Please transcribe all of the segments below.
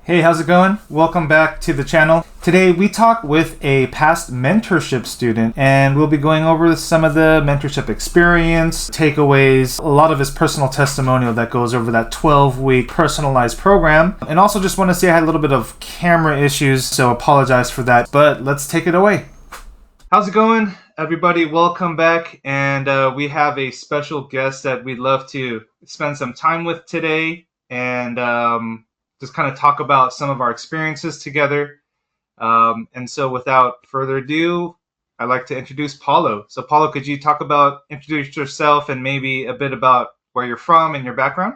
Hey, how's it going? Welcome back to the channel. Today we talk with a past mentorship student and we'll be going over some of the mentorship experience, takeaways, a lot of his personal testimonial that goes over that 12-week personalized program. And also just want to say I had a little bit of camera issues, so apologize for that, but let's take it away. How's it going, everybody? Welcome back. And we have a special guest that we'd love to spend some time with today and just kind of talk about some of our experiences together. And so without further ado, I'd like to introduce Paulo. So Paulo, could you introduce yourself and maybe a bit about where you're from and your background?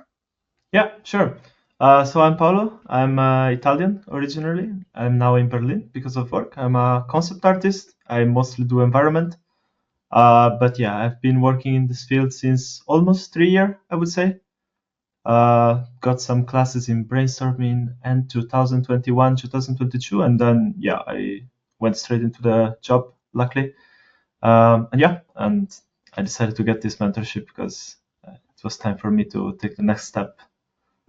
Yeah, sure. So I'm Paolo. I'm Italian originally. I'm now in Berlin because of work. I'm a concept artist. I mostly do environment. But yeah, I've been working in this field since almost 3 years, I would say. Got some classes in brainstorming and 2021, 2022, and then yeah, I went straight into the job, luckily. And I decided to get this mentorship because it was time for me to take the next step.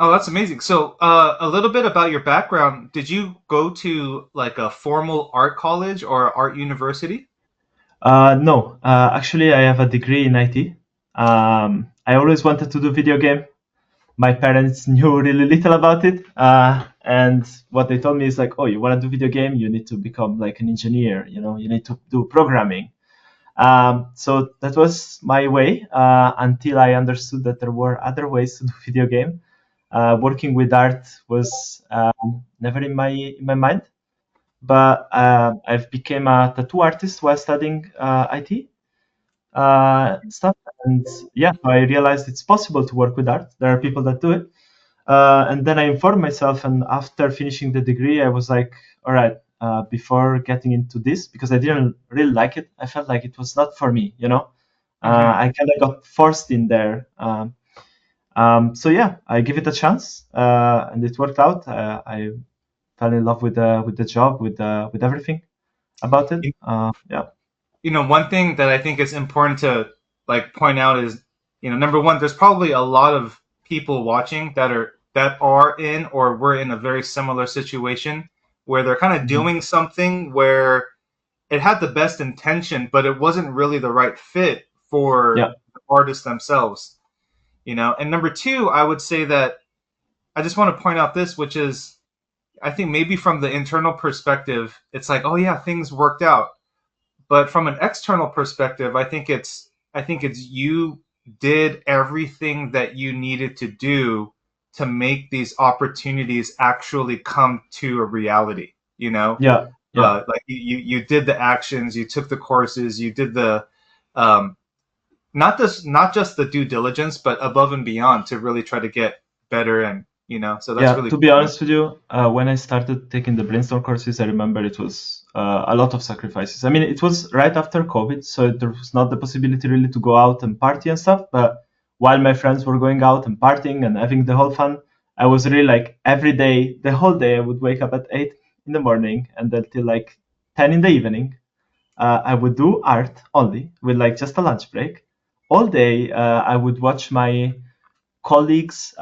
Oh, that's amazing. So a little bit about your background. Did you go to like a formal art college or art university? No, actually, I have a degree in IT. I always wanted to do video game. My parents knew really little about it, and what they told me is like, "Oh, you want to do video game? You need to become like an engineer. You need to do programming." So that was my way until I understood that there were other ways to do video game. Working with art was never in my mind, but I've became a tattoo artist while studying IT stuff, and yeah, so I realized it's possible to work with art. There are people that do it, and then I informed myself. And after finishing the degree, I was like, all right. Before getting into this, because I didn't really like it, I felt like it was not for me. Mm-hmm. I kind of got forced in there. So yeah, I give it a chance, and it worked out. I fell in love with the job, with everything about it. Yeah. One thing that I think is important to like point out is, number one, there's probably a lot of people watching that are in or were in a very similar situation where they're kind of Mhm. doing something where it had the best intention, but it wasn't really the right fit for Yeah. the artists themselves. And number two, I would say that I just want to point out this, which is I think maybe from the internal perspective, it's like, oh yeah, things worked out. But from an external perspective, I think it's you did everything that you needed to do to make these opportunities actually come to a reality. Yeah. Yeah. Like you did the actions, you took the courses, you did the um, not just the due diligence, but above and beyond to really try to get better. And so that's Yeah, really to be cool. honest with you, when I started taking the brainstorm courses, I remember it was a lot of sacrifices. I mean, it was right after COVID, so there was not the possibility really to go out and party and stuff. But while my friends were going out and partying and having the whole fun, I was really like every day, the whole day, I would wake up at 8 in the morning and then till like 10 in the evening. I would do art only with like just a lunch break. All day, I would watch my colleagues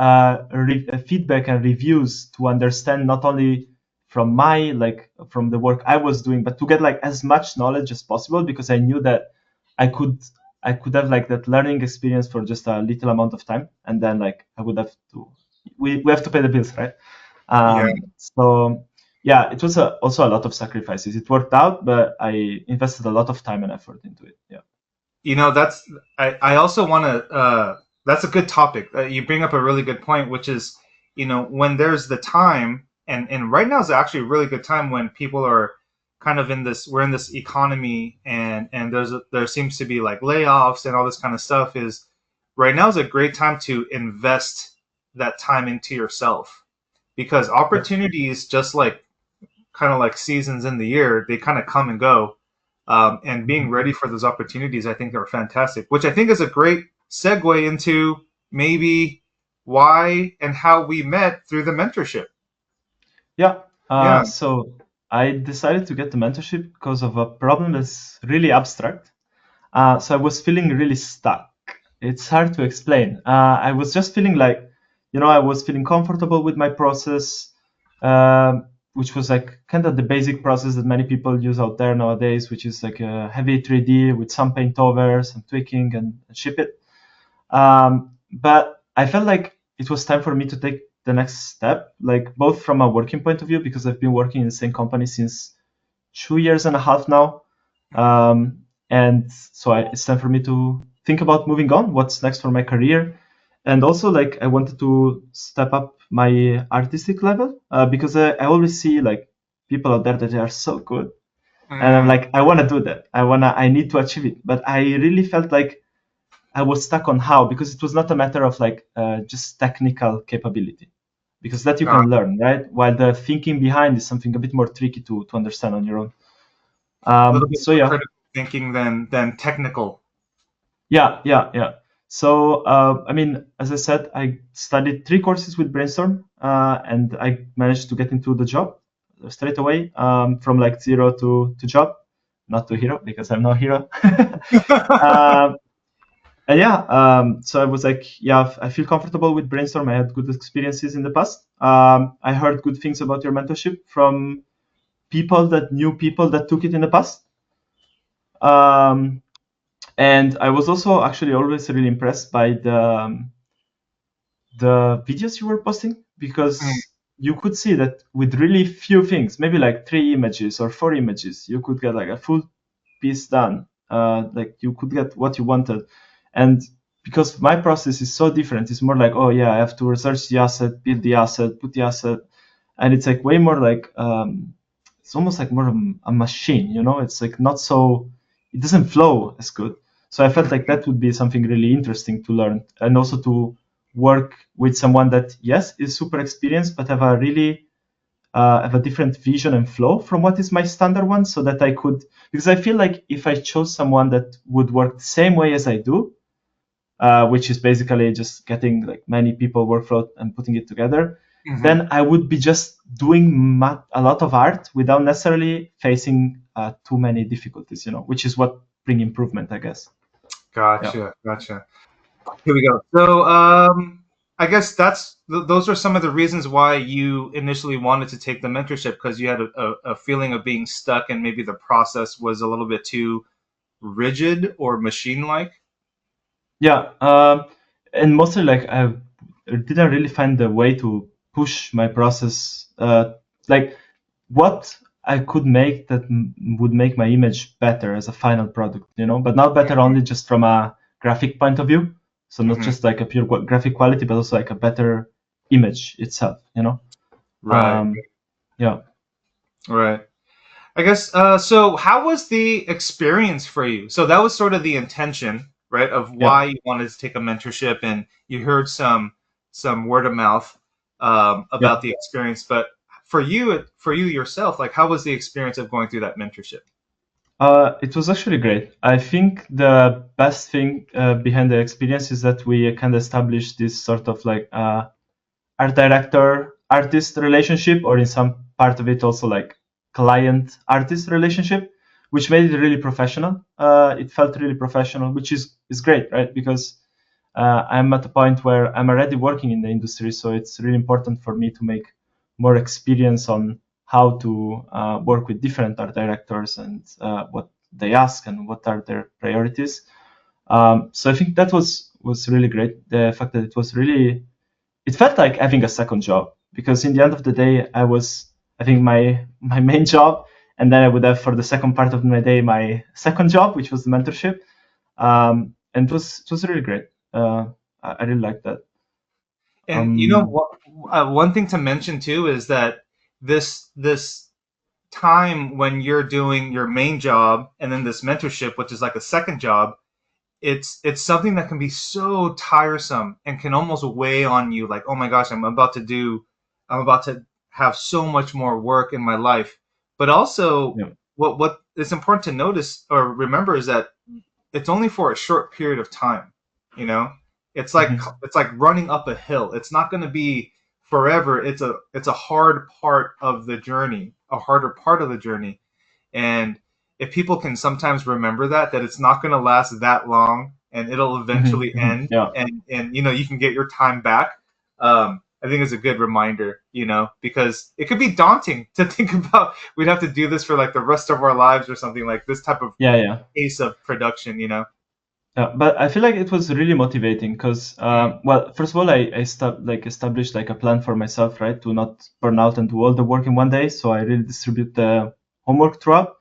feedback and reviews to understand not only from my like from the work I was doing, but to get like as much knowledge as possible, because I knew that I could I could have like that learning experience for just a little amount of time, and then like I would have to we have to pay the bills, right? Yeah. So yeah, it was also a lot of sacrifices. It worked out, but I invested a lot of time and effort into it. Yeah. That's I also want to that's a good topic. You bring up a really good point, which is, when there's the time, and right now is actually a really good time when people are kind of we're in this economy, and there seems to be like layoffs and all this kind of stuff. Is right now is a great time to invest that time into yourself, because Yeah. opportunities, just like kind of like seasons in the year, they kind of come and go. And being Mhm. ready for those opportunities, I think, are fantastic, which I think is a great segue into maybe why and how we met through the mentorship. Yeah. Yeah. So I decided to get the mentorship because of a problem that's really abstract. So I was feeling really stuck. It's hard to explain. I was just feeling like, I was feeling comfortable with my process. which was like kind of the basic process that many people use out there nowadays, which is like a heavy 3D with some paint over, some tweaking, and ship it. But I felt like it was time for me to take the next step, like both from a working point of view, because I've been working in the same company since 2 years and a half now. And so it's time for me to think about moving on, what's next for my career. And also, like, I wanted to step up my artistic level because I always see like people out there that they are so good, and I'm like, I want to do that. I need to achieve it. But I really felt like I was stuck on how, because it was not a matter of like just technical capability, because that you can learn, right? While the thinking behind is something a bit more tricky to understand on your own. A little bit So more yeah, critical thinking than technical. yeah. So I mean, as I said, I studied 3 courses with Brainstorm, and I managed to get into the job straight away, from like zero to job, not to hero because I'm no hero. um, and yeah, so I was like, yeah, I feel comfortable with Brainstorm. I had good experiences in the past. I heard good things about your mentorship from people that knew people that took it in the past. And I was also actually always really impressed by the videos you were posting, because you could see that with really few things, maybe like 3 images or 4 images, you could get like a full piece done. Like you could get what you wanted. And because my process is so different, it's more like, oh yeah, I have to research the asset, build the asset, put the asset, and it's like way more like it's almost like more of a machine, you know? It's like not so, it doesn't flow as good. So I felt like that would be something really interesting to learn, and also to work with someone that, yes, is super experienced, but have a really have a different vision and flow from what is my standard one, so that I could, because I feel like if I chose someone that would work the same way as I do, which is basically just getting like many people workflow and putting it together, then I would be just doing a lot of art without necessarily facing too many difficulties, you know, which is what bring improvement, I guess. Yeah. Gotcha. Here we go. So, I guess those are some of the reasons why you initially wanted to take the mentorship, because you had a feeling of being stuck and maybe the process was a little bit too rigid or machine-like. Yeah, and mostly like I didn't really find the way to push my process, like what I could make that would make my image better as a final product, you know, but not better only just from a graphic point of view. So not just like a pure graphic quality, but also like a better image itself, you know. Right. Yeah. Right. I guess so how was the experience for you? So that was sort of the intention, right, of Yeah. why you wanted to take a mentorship, and you heard some word of mouth Yeah. about the experience. But for you yourself, like how was the experience of going through that mentorship? It was actually great. I think the best thing behind the experience is that we kind of established this sort of like art director artist relationship, or in some part of it also like client artist relationship, which made it really professional. It felt really professional, which is great, right? Because I'm at a point where I'm already working in the industry, so it's really important for me to make more experience on how to work with different art directors, and what they ask and what are their priorities. So I think that was really great. The fact that it felt like having a second job, because in the end of the day, I was, I think, my main job, and then I would have for the second part of my day my second job, which was the mentorship. And it was really great. I really liked that. And you know Um, what? One thing to mention too is that this time when you're doing your main job and then this mentorship, which is like a second job, it's something that can be so tiresome and can almost weigh on you. Like, oh my gosh, I'm about to have so much more work in my life. But also, yeah. what is important to notice or remember is that it's only for a short period of time. You know, Mhm. it's like running up a hill. It's not going to be forever. It's a hard part of the journey, a harder part of the journey. And if people can sometimes remember that it's not going to last that long and it'll Mhm. eventually Mhm. end, Yeah. and you know you can get your time back. Um, I think is a good reminder, because it could be daunting to think about we'd have to do this for like the rest of our lives or something, like this type of Yeah, yeah. pace of production. But I feel like it was really motivating because, well, first of all, I established like a plan for myself, right, to not burn out and do all the work in one day. So I really distribute the homework throughout.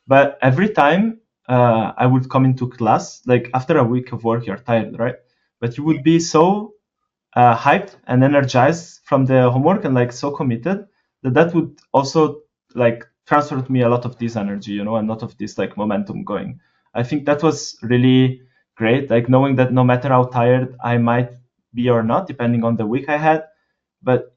But every time I would come into class, like after a week of work, you're tired, right? But you would be so hyped and energized from the homework and like so committed that would also like transfer to me a lot of this energy, and a lot of this like momentum going. I think that was really great, like knowing that no matter how tired I might be or not, depending on the week I had, but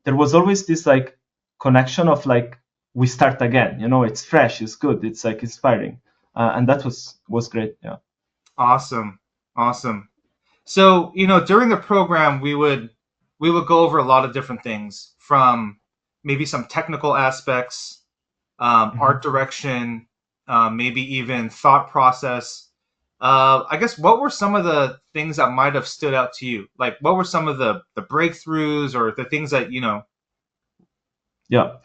there was always this like connection of like we start again, it's fresh, it's good, it's like inspiring, and that was great. Yeah. Awesome. Awesome. So, during the program, we would go over a lot of different things, from maybe some technical aspects, Mhm. art direction, maybe even thought process. I guess, what were some of the things that might have stood out to you? Like, what were some of the breakthroughs or the things that Yeah.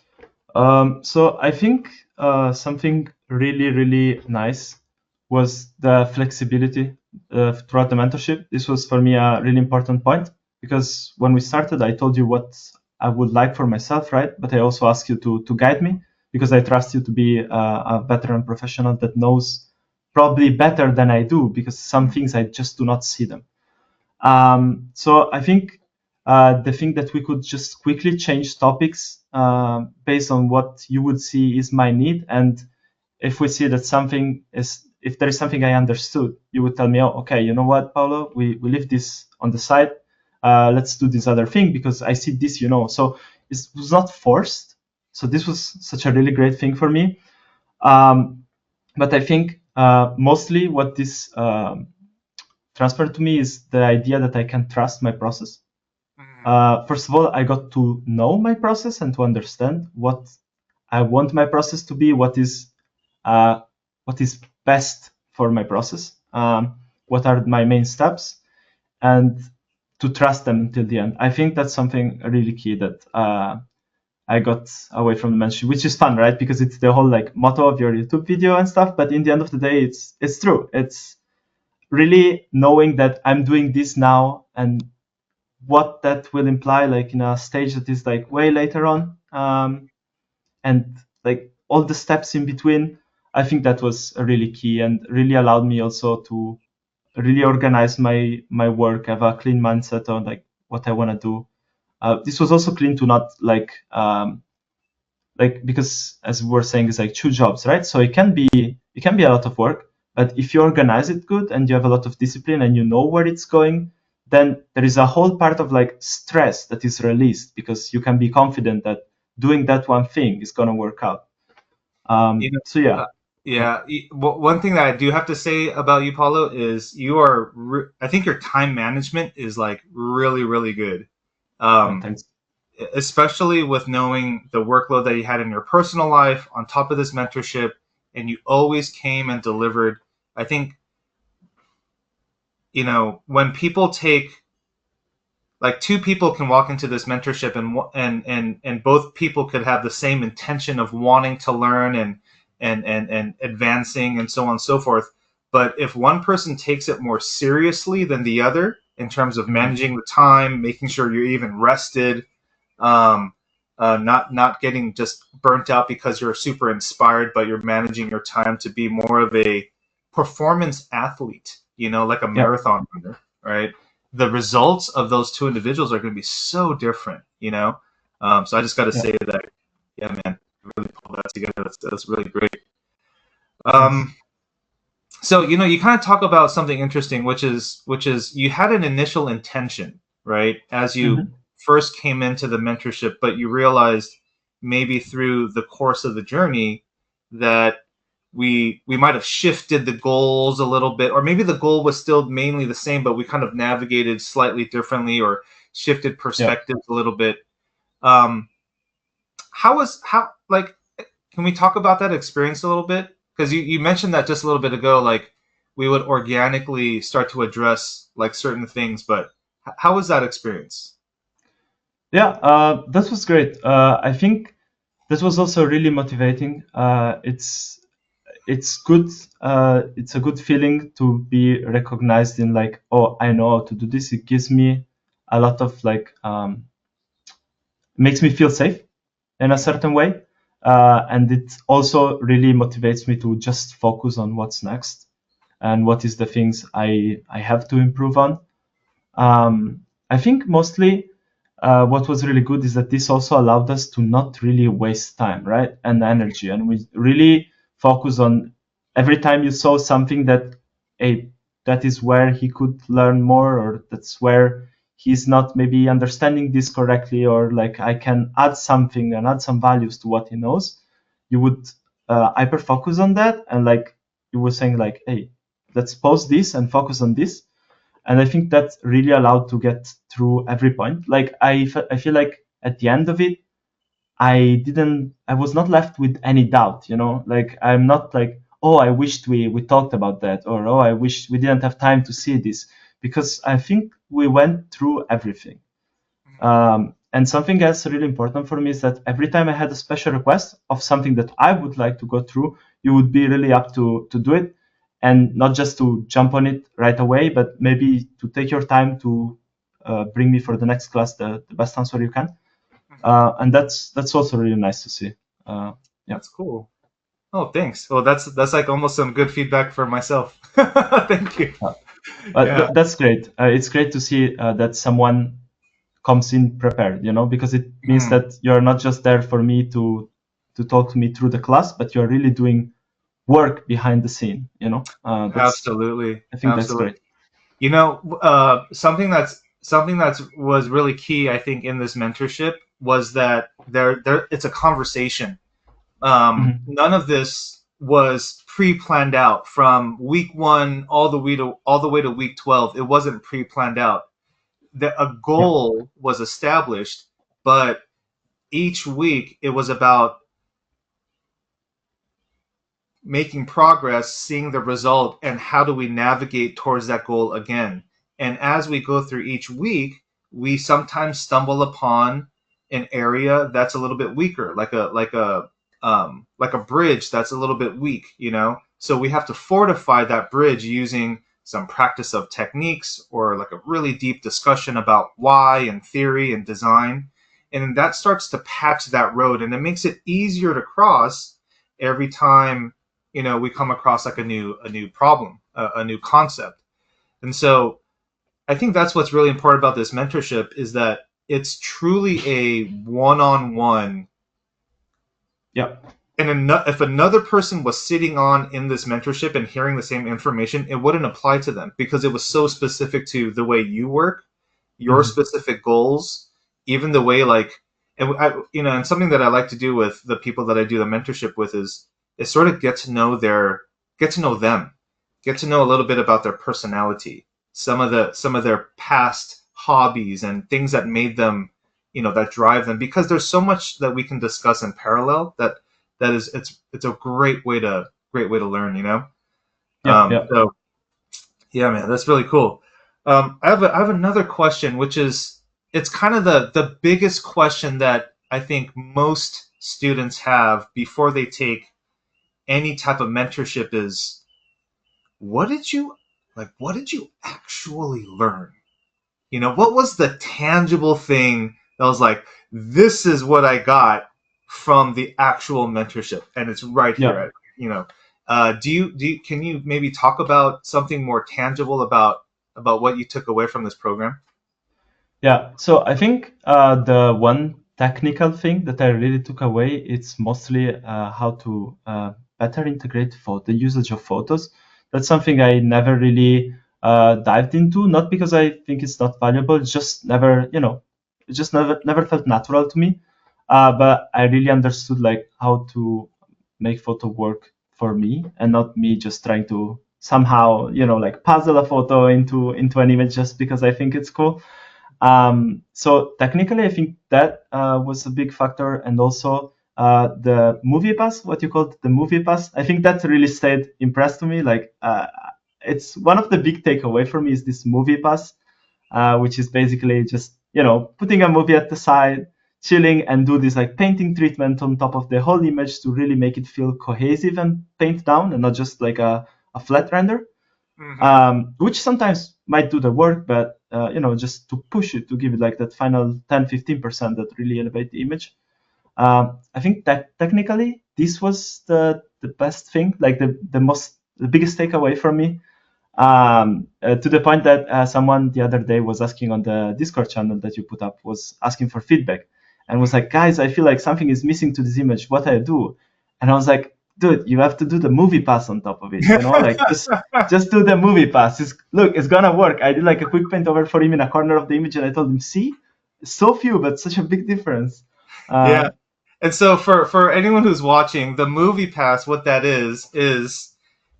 So I think something really, really nice was the flexibility throughout the mentorship. This was for me a really important point because when we started, I told you what I would like for myself, right? But I also asked you to guide me because I trust you to be a veteran professional that knows probably better than I do, because some things I just do not see them. So I think the thing that we could just quickly change topics based on what you would see is my need, and if we see that if there is something I understood, you would tell me, oh, okay, you know what, Paulo, we leave this on the side. Let's do this other thing because I see this, So it was not forced. So this was such a really great thing for me. Um, but I think mostly what this transferred to me is the idea that I can trust my process. First of all, I got to know my process and to understand what I want my process to be, uh, what is best for my process, what are my main steps, and to trust them until the end. I think that's something really key that I got away from the mentorship, which is fun, right? Because it's the whole like motto of your YouTube video and stuff. But in the end of the day, it's true. It's really knowing that I'm doing this now and what that will imply like in a stage that is like way later on, and like all the steps in between. I think that was really key and really allowed me also to really organize my work, have a clean mindset on like what I want to do. This was also clean to not like because as we were saying, it's like two jobs, right? So it can be a lot of work, but if you organize it good and you have a lot of discipline and you know where it's going, then there is a whole part of like stress that is released because you can be confident that doing that one thing is going to work out. you know, So yeah. uh, yeah. One thing that I do have to say about you, Paulo, is you are. I think your time management is like really, really good. Um, Thanks. Especially with knowing the workload that you had in your personal life on top of this mentorship, and you always came and delivered. I think, when people take, like, two people can walk into this mentorship, and both people could have the same intention of wanting to learn and advancing and so on and so forth. But if one person takes it more seriously than the other in terms of Mhm. managing the time, making sure you're even rested, um, not getting just burnt out because you're super inspired, but you're managing your time to be more of a performance athlete, like a Yeah. marathon runner, right? The results of those two individuals are going to be so different. So I just got to Yeah. say that, yeah, man, really pull that together. That's really great. Thanks. Um, so you kind of talk about something interesting, which is you had an initial intention, right, as you Hmm. first came into the mentorship, but you realized maybe through the course of the journey that we might have shifted the goals a little bit, or maybe the goal was still mainly the same, but we kind of navigated slightly differently or shifted Yeah. perspectives a little bit. Um, how like, can we talk about that experience a little bit? Because you mentioned that just a little bit ago, like we would organically start to address like certain things, but how was that experience? Yeah, that was great. I think that was also really motivating. It's good. It's a good feeling to be recognized in like, oh, I know how to do this. It gives me a lot of like, makes me feel safe in a Mhm. certain way, and it also really motivates me to just focus on what's next and what is the things I have to improve on. I think mostly what was really good is that this also allowed us to not really waste time, right, and energy, and we really focus on every time you saw something that a that is where he could learn more, or that's where he's not maybe understanding this correctly, or like I can add something and add some values to what he knows. You would hyper focus on that, and like you were saying, like, hey, let's pause this and focus on this, and I think that's really allowed to get through every point. Like I feel like at the end of it, I was not left with any doubt. Like I'm not like, oh, I wished we talked about that, or oh, I wish we didn't have time to see this, because I think we went through everything. And something else really important for me is that every time I had a special request of something that I would like to go through, you would be really up to do it, and not just to jump on it right away, but maybe to take your time to bring me for the next class the best answer you can. Mhm. And that's also really nice to see. Uh, yeah. That's cool. Oh, thanks. Well, that's like almost some good feedback for myself. Thank you. Uh, but Yeah. that's great. It's great to see that someone comes in prepared, because it means Mhm. that you're not just there for me to talk to me through the class, but you're really doing work behind the scene. That's Absolutely. I think that's Absolutely. great. Something that's was really key, I think, in this mentorship was that there it's a conversation. Hmm. None of this was pre-planned out from week one all the way to week 12. It wasn't pre-planned out. A Yeah, goal was established, but each week it was about making progress, seeing the result, and how do we navigate towards that goal again. And as we go through each week, we sometimes stumble upon an area that's a little bit weaker, like a bridge that's a little bit weak. So we have to fortify that bridge using some practice of techniques or like a really deep discussion about why and theory and design. And that starts to patch that road, and it makes it easier to cross every time we come across like a new problem, a new concept. And so I think that's what's really important about this mentorship is that it's truly a one-on-one. yeah, And if another person was sitting on in this mentorship and hearing the same information, it wouldn't apply to them because it was so specific to the way you work, your hmm, specific goals, even the way and something that I like to do with the people that I do the mentorship with is sort of get to know them, get to know a little bit about their personality, some of their past hobbies and things that made them, that drive them, because there's so much that we can discuss in parallel that is it's a great way to learn. yeah, yeah, So yeah, man, that's really cool. I have another question, which is it's kind of the biggest question that I think most students have before they take any type of mentorship is what did you what did you actually learn? What was the tangible thing that was like, this is what I got from the actual mentorship, and it's right here. yeah. Can you maybe talk about something more tangible about what you took away from this program? Yeah, so I think the one technical thing that I really took away, it's mostly how to better integrate the usage of photos. That's something I never really dived into, not because I think it's not valuable, it's just never, it just never felt natural to me. But I really understood like how to make photo work for me, and not me just trying to somehow, like puzzle a photo into an image just because I think it's cool. So technically, I think that was a big factor, and also the movie pass, what you called the movie pass. I think that really stayed impressed to me. Like it's one of the big takeaway for me is this movie pass, which is basically just putting a movie at the side, chilling, and do this like painting treatment on top of the whole image to really make it feel cohesive and paint down and not just like a flat render. Which sometimes might do the work, but just to push it, to give it like that final 10-15% that really elevate the image. I think that technically this was the best thing, like the biggest takeaway from me. To the point that someone the other day was asking on the Discord channel that you put up, was asking for feedback and was like, guys, I feel like something is missing to this image. What I do? And I was like, dude, you have to do the movie pass on top of it. Like just do the movie pass. It's gonna work. I did like a quick paint over for him in a corner of the image, and I told him, see, so few, but such a big difference. Yeah. And so for anyone who's watching, the movie pass, what that is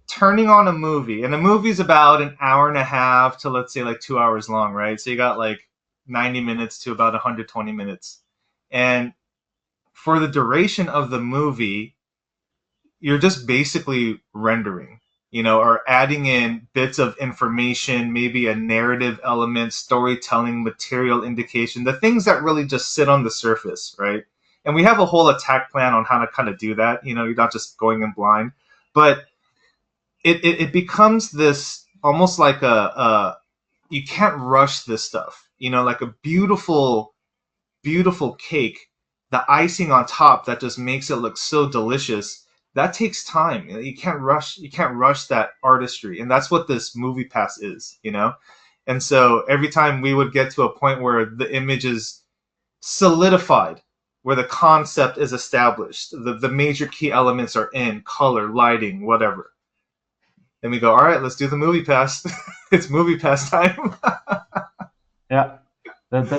turning on a movie. And a movie's about an hour and a half to, let's say, like 2 hours long, right? So you got like 90 minutes to about 120 minutes. And for the duration of the movie, you're just basically rendering, or adding in bits of information, maybe a narrative element, storytelling, material indication, the things that really just sit on the surface, right? And we have a whole attack plan on how to kind of do that. You're not just going in blind, but it becomes this almost like you can't rush this stuff, like a beautiful cake, the icing on top that just makes it look so delicious. That takes time. You can't rush that artistry. And that's what this movie pass is, And so every time we would get to a point where the image is solidified, where the concept is established, the major key elements are in, color, lighting, whatever. Then we go, all right, let's do the movie pass. It's movie pass time. Yeah. That's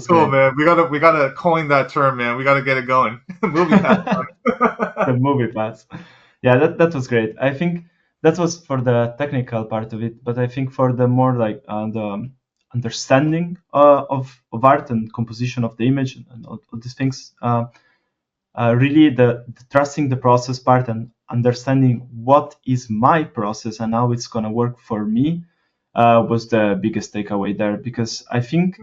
cool, great. Man. We gotta coin that term, man. We gotta get it going. Movie pass. The movie pass. Yeah, that was great. I think that was for the technical part of it, but I think for the more like the understanding of art and composition of the image and all these things, really the trusting the process part and understanding what is my process and how it's gonna work for me was the biggest takeaway there, because I think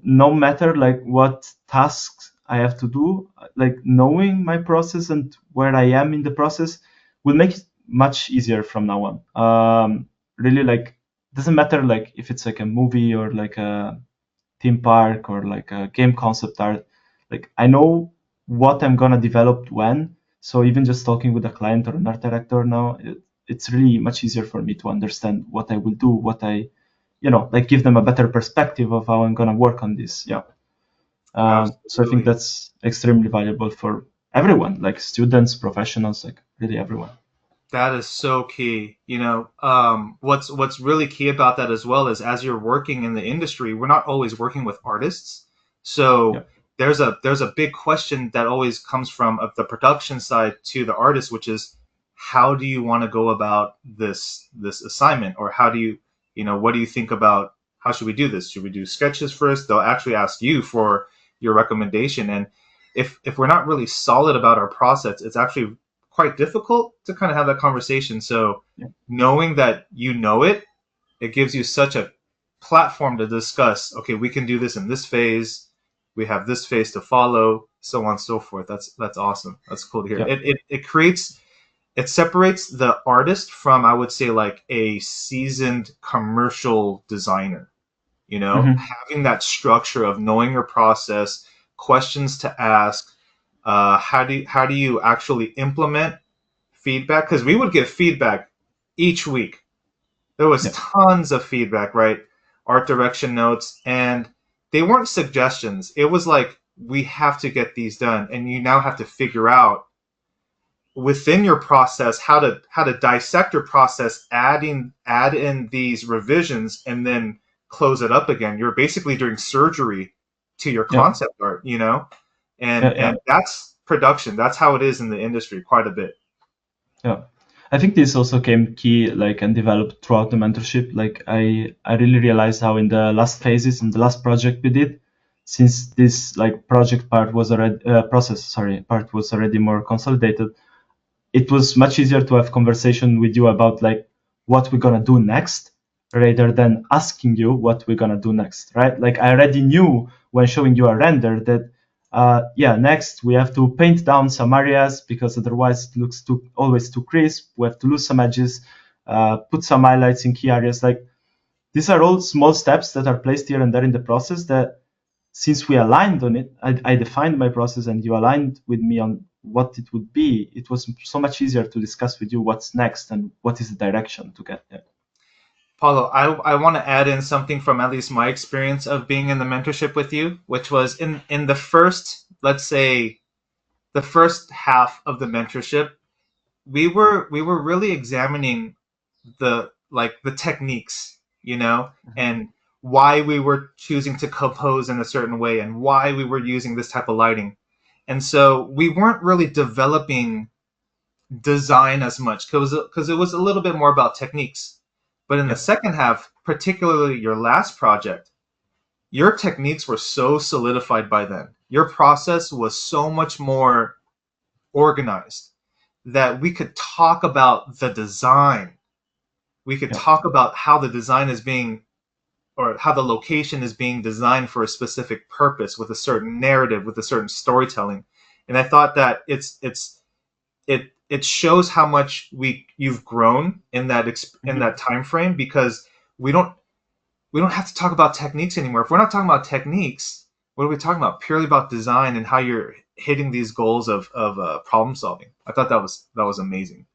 no matter like what tasks I have to do, like knowing my process and where I am in the process will make it much easier from now on. Really, like, doesn't matter like if it's like a movie or like a theme park or like a game concept art. Like I know what I'm gonna develop when. So even just talking with a client or an art director now, it's really much easier for me to understand what I will do, what I like give them a better perspective of how I'm going to work on this. Yeah. So I think that's extremely valuable for everyone, like students, professionals, like really everyone. That is so key. What's really key about that as well is as you're working in the industry, we're not always working with artists. So there's a big question that always comes from the production side to the artist, which is how do you want to go about this assignment, or how do you what do you think about how should we do this? Should we do sketches first? They'll actually ask you for your recommendation. And if we're not really solid about our process, it's actually quite difficult to kind of have that conversation. So knowing that it gives you such a platform to discuss, okay, we can do this in this phase. We have this phase to follow, so on and so forth. That's awesome. That's cool to hear. Yeah. It separates the artist from, I would say, like a seasoned commercial designer, having that structure of knowing your process, questions to ask, how do you actually implement feedback? Because we would get feedback each week. There was tons of feedback, right? Art direction notes, and they weren't suggestions. It was like, we have to get these done, and you now have to figure out within your process how to dissect your process, add in these revisions, and then close it up again. You're basically doing surgery to your concept art, and that's production. That's how it is in the industry quite a bit. Yeah, I think this also came key, like, and developed throughout the mentorship. Like I really realized how in the last phases in the last project we did, since this like project part was already part was already more consolidated, it was much easier to have conversation with you about like what we're gonna do next, rather than asking you what we're gonna do next, right? Like I already knew when showing you a render that next we have to paint down some areas because otherwise it looks always too crisp. We have to lose some edges, put some highlights in key areas. Like these are all small steps that are placed here and there in the process that since we aligned on it, I defined my process and you aligned with me on what it would be. It was so much easier to discuss with you what's next and what is the direction to get there. Paulo, I want to add in something from at least my experience of being in the mentorship with you, which was in the first, let's say, the first half of the mentorship, we were really examining the techniques, and why we were choosing to compose in a certain way and why we were using this type of lighting. And so we weren't really developing design as much because it was a little bit more about techniques. But in the second half, particularly your last project, your techniques were so solidified by then. Your process was so much more organized that we could talk about the design. We could talk about how the design is being, or how the location is being designed for a specific purpose with a certain narrative, with a certain storytelling. And I thought that it shows how much you've grown in that time frame, because we don't have to talk about techniques anymore. If we're not talking about techniques, what are we talking about? Purely about design and how you're hitting these goals of problem solving. I thought that was amazing.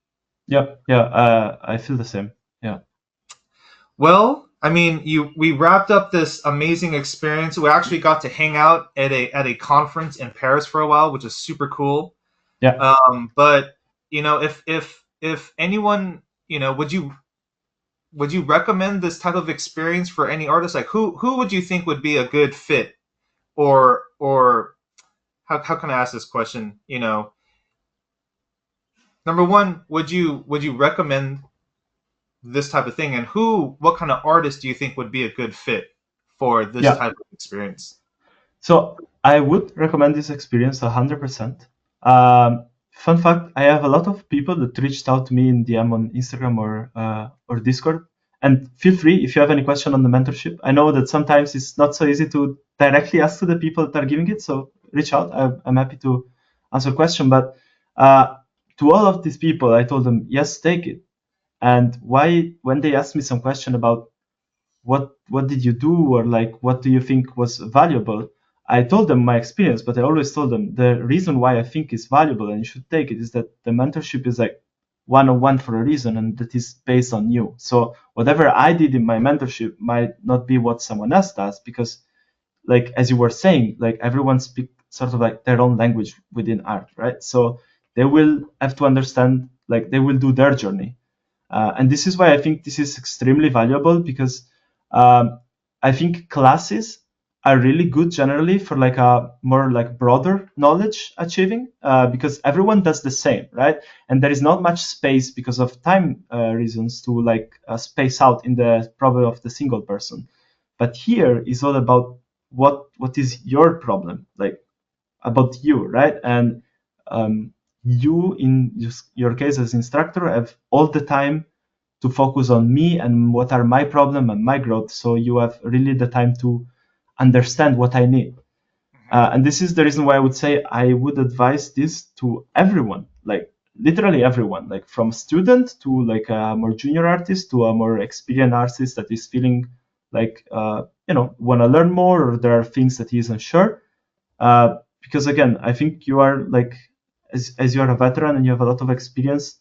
I feel the same. Yeah. Well, I mean, we wrapped up this amazing experience. We actually got to hang out at a conference in Paris for a while, which is super cool. Yeah. But if anyone, would you recommend this type of experience for any artist? Like who would you think would be a good fit, or how can I ask this question? Number one, would you recommend this type of thing, and what kind of artist do you think would be a good fit for this type of experience? So I would recommend this experience 100%. Fun fact: I have a lot of people that reached out to me in DM on Instagram or Discord. And feel free if you have any question on the mentorship. I know that sometimes it's not so easy to directly ask to the people that are giving it, so reach out. I'm happy to answer a question. But to all of these people, I told them, yes, take it. And when they asked me some question about what did you do, or like what do you think was valuable, I told them my experience, but I always told them the reason why I think is valuable and you should take it is that the mentorship is like one-on-one for a reason, and that is based on you. So whatever I did in my mentorship might not be what someone else does, because like as you were saying, like everyone speaks sort of like their own language within art, right? So they will have to understand, like they will do their journey. And this is why I think this is extremely valuable, because I think classes are really good generally for like a more like broader knowledge achieving, because everyone does the same, right? And there is not much space because of time reasons to like space out in the problem of the single person. But here is all about what is your problem, like about you, right? And you in your case as instructor have all the time to focus on me and what are my problem and my growth. So you have really the time to understand what I need. And this is the reason why I would say I would advise this to everyone, like literally everyone, like from student to like a more junior artist to a more experienced artist that is feeling like, want to learn more, or there are things that he isn't sure. Because again, I think you are like, as you are a veteran and you have a lot of experience,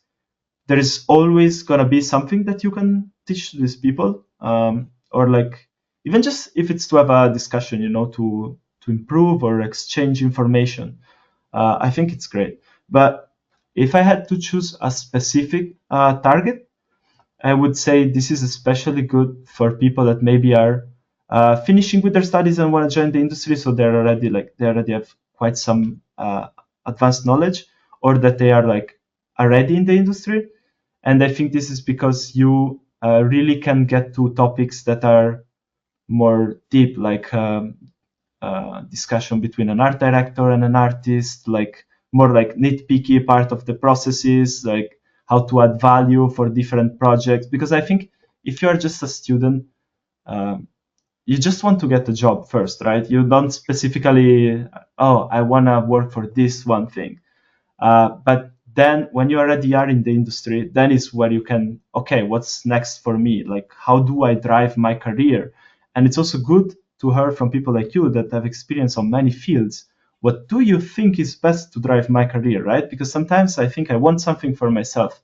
there is always going to be something that you can teach to these people, or like even just if it's to have a discussion, to improve or exchange information. I think it's great. But if I had to choose a specific target, I would say this is especially good for people that maybe are finishing with their studies and want to join the industry, so they already have quite some advanced knowledge, or that they are like already in the industry. And I think this is because you really can get to topics that are more deep, like discussion between an art director and an artist, like more like nitpicky part of the processes, like how to add value for different projects. Because I think if you are just a student, you just want to get a job first, right? You don't specifically, oh, I want to work for this one thing. But then when you already are in the industry, then is where you can, okay, what's next for me? Like, how do I drive my career? And it's also good to hear from people like you that have experience on many fields. What do you think is best to drive my career, right? Because sometimes I think I want something for myself,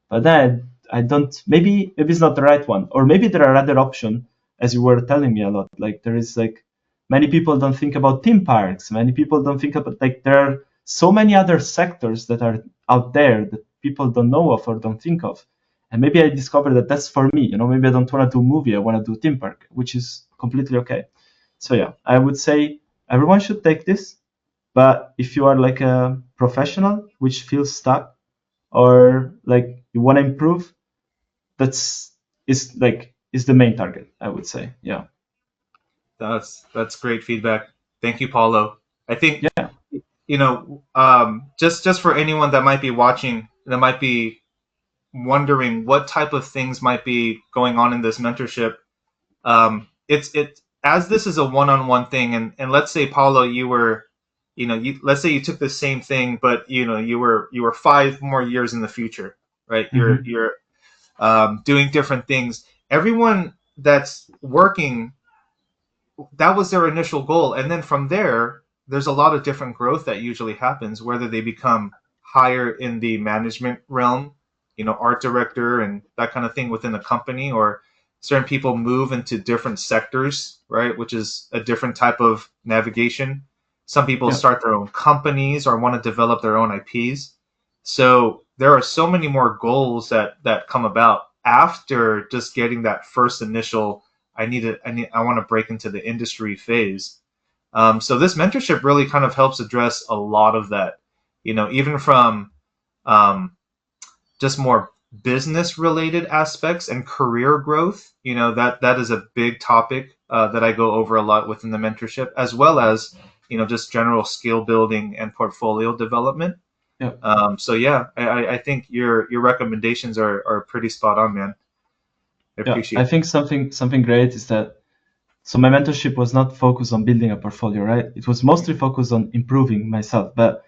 but then I don't, maybe it's not the right one. Or maybe there are other options, as you were telling me a lot. Like there is like, many people don't think about theme parks. Many people don't think about, like, there are so many other sectors that are out there that people don't know of or don't think of. And maybe I discovered that that's for me. Maybe I don't want to do movie. I want to do theme park, which is completely okay. So yeah, I would say everyone should take this. But if you are like a professional which feels stuck, or like you want to improve, that's is the main target, I would say. Yeah. That's great feedback. Thank you, Paulo. I think Yeah. just for anyone that might be watching, that might be wondering what type of things might be going on in this mentorship. It's as this is a one-on-one thing, and let's say, Paulo, you were, let's say you took the same thing, but you were 5 more years in the future, right? Mm-hmm. You're doing different things. Everyone that's working, that was their initial goal, and then from there there's a lot of different growth that usually happens, whether they become higher in the management realm, art director and that kind of thing within a company, or certain people move into different sectors, right, which is a different type of navigation. Some people Yeah. start their own companies or want to develop their own IPs. So there are so many more goals that come about after just getting that first initial, I want to break into the industry phase. So this mentorship really kind of helps address a lot of that, even from um, just more business related aspects and career growth. That is a big topic that I go over a lot within the mentorship, as well as, just general skill building and portfolio development. Yeah. So yeah, I think your recommendations are pretty spot on, man. I Yeah. appreciate I it. think something great is that, so my mentorship was not focused on building a portfolio, right? It was mostly focused on improving myself. But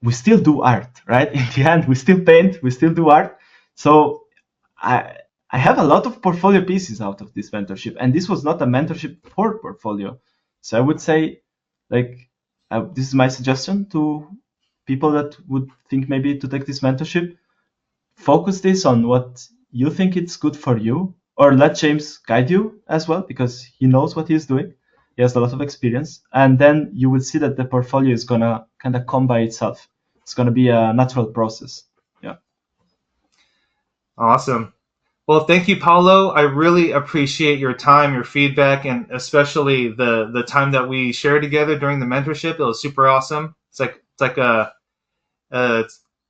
we still do art, right? In the end, we still paint, we still do art. So I have a lot of portfolio pieces out of this mentorship, and this was not a mentorship for portfolio. So I would say, like, this is my suggestion to people that would think maybe to take this mentorship. Focus this on what you think it's good for you, or let James guide you as well, because he knows what he's doing. He has a lot of experience, and then you will see that the portfolio is gonna kind of come by itself. It's gonna be a natural process. Yeah. Awesome. Well, thank you, Paulo. I really appreciate your time, your feedback, and especially the time that we shared together during the mentorship. It was super awesome. It's like a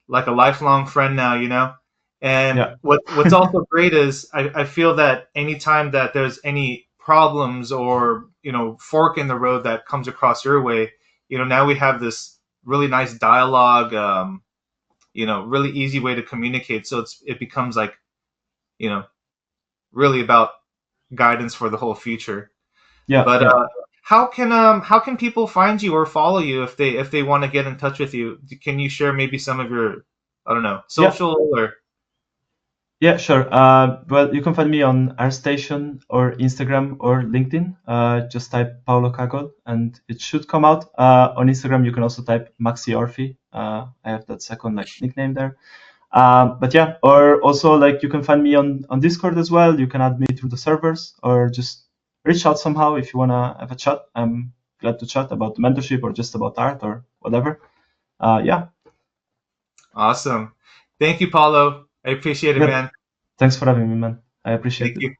lifelong friend now, And Yeah. what's also great is I feel that anytime that there's any problems or fork in the road that comes across your way, now we have this really nice dialogue, really easy way to communicate. So it becomes like, you know really about guidance for the whole future. Yeah. But Yeah. how can people find you or follow you if they want to get in touch with you? Can you share maybe some of your, I don't know, Yeah. social or? Yeah, sure. Well, you can find me on ArtStation or Instagram or LinkedIn. Just type Paolo Cagol and it should come out. On Instagram, you can also type Maxi Orfi. I have that second nickname there. But yeah, or also you can find me on Discord as well. You can add me through the servers or just reach out somehow if you wanna have a chat. I'm glad to chat about the mentorship or just about art or whatever. Yeah. Awesome. Thank you, Paulo. I appreciate it, Yeah. man. Thanks for having me, man. I appreciate Thank it. you.